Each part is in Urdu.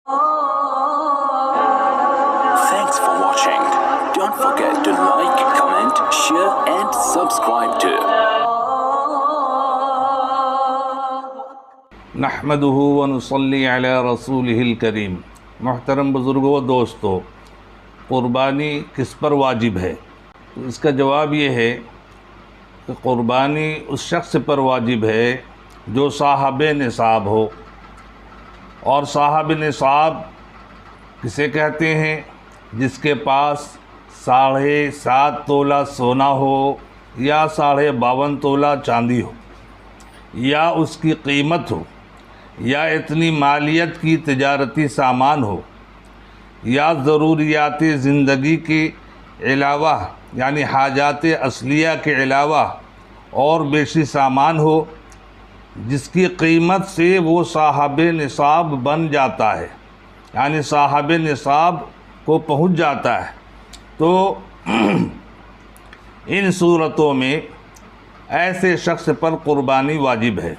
Thanks for watching. Don't forget to like, comment, share and subscribe to نحمدہ ونصلی علی رسولہ الکریم۔ محترم بزرگوں و دوستو، قربانی کس پر واجب ہے؟ تو اس کا جواب یہ ہے کہ قربانی اس شخص پر واجب ہے جو صاحب نصاب ہو۔ اور صاحب نصاب کسے کہتے ہیں؟ جس کے پاس 7.5 تولہ سونا ہو یا 52.5 تولہ چاندی ہو، یا اس کی قیمت ہو، یا اتنی مالیت کی تجارتی سامان ہو، یا ضروریات زندگی کے علاوہ یعنی حاجات اصلیہ کے علاوہ اور بیشی سامان ہو جس کی قیمت سے وہ صاحب نصاب بن جاتا ہے، یعنی صاحب نصاب کو پہنچ جاتا ہے، تو ان صورتوں میں ایسے شخص پر قربانی واجب ہے۔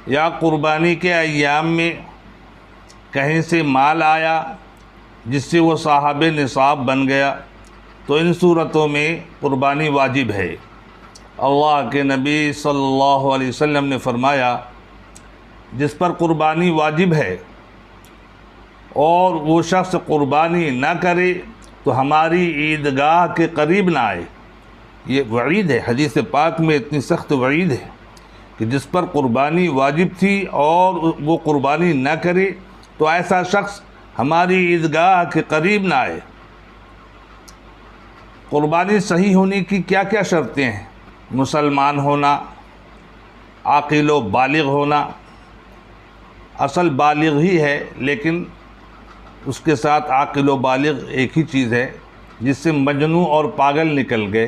یا قربانی کے ایام میں کہیں سے مال آیا جس سے وہ صاحب نصاب بن گیا، تو ان صورتوں میں قربانی واجب ہے۔ اللہ کے نبی صلی اللہ علیہ وسلم نے فرمایا، جس پر قربانی واجب ہے اور وہ شخص قربانی نہ کرے تو ہماری عیدگاہ کے قریب نہ آئے۔ یہ وعید ہے، حدیث پاک میں اتنی سخت وعید ہے کہ جس پر قربانی واجب تھی اور وہ قربانی نہ کرے تو ایسا شخص ہماری عیدگاہ کے قریب نہ آئے۔ قربانی صحیح ہونے کی کیا کیا شرطیں ہیں؟ مسلمان ہونا، عاقل و بالغ ہونا، اصل بالغ ہی ہے لیکن اس کے ساتھ عاقل و بالغ ایک ہی چیز ہے، جس سے مجنون اور پاگل نکل گئے۔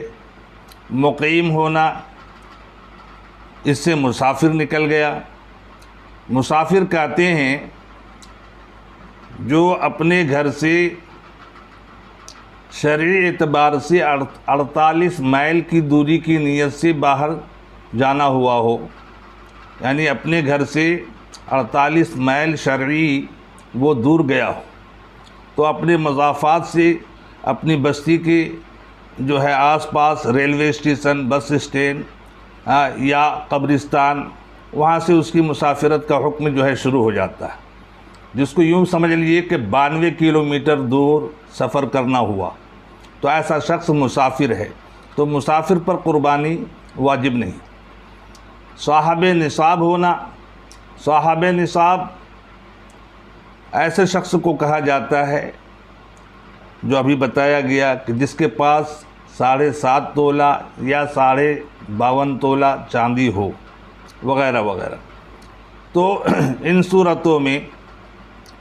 مقیم ہونا، اس سے مسافر نکل گیا۔ مسافر کہتے ہیں جو اپنے گھر سے شرعی اعتبار سے 48 میل کی دوری کی نیت سے باہر جانا ہوا ہو، یعنی اپنے گھر سے 48 میل شرعی وہ دور گیا ہو، تو اپنے مضافات سے اپنی بستی کے جو ہے آس پاس ریلوے اسٹیشن، بس اسٹینڈ یا قبرستان، وہاں سے اس کی مسافرت کا حکم جو ہے شروع ہو جاتا ہے، جس کو یوں سمجھ لیجیے کہ 92 کلومیٹر دور سفر کرنا ہوا، تو ایسا شخص مسافر ہے، تو مسافر پر قربانی واجب نہیں۔ صاحب نصاب ہونا، صاحب نصاب ایسے شخص کو کہا جاتا ہے جو ابھی بتایا گیا کہ جس کے پاس 7.5 تولہ یا 52.5 تولہ چاندی ہو وغیرہ وغیرہ، تو ان صورتوں میں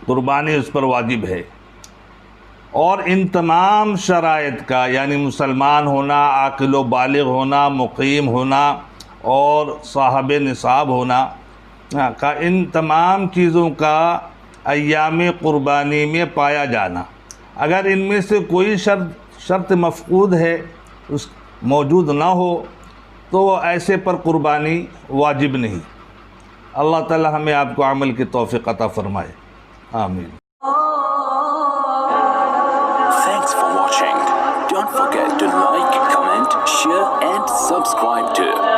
قربانی اس پر واجب ہے۔ اور ان تمام شرائط کا یعنی مسلمان ہونا، عاقل و بالغ ہونا، مقیم ہونا اور صاحب نصاب ہونا کا، ان تمام چیزوں کا ایام قربانی میں پایا جانا، اگر ان میں سے کوئی شرط مفقود ہے، اس موجود نہ ہو، تو وہ ایسے پر قربانی واجب نہیں۔ اللہ تعالی ہمیں آپ کو عمل کی توفیق عطا فرمائے، آمین۔ Thanks for watching. Don't forget to like, comment, share and subscribe to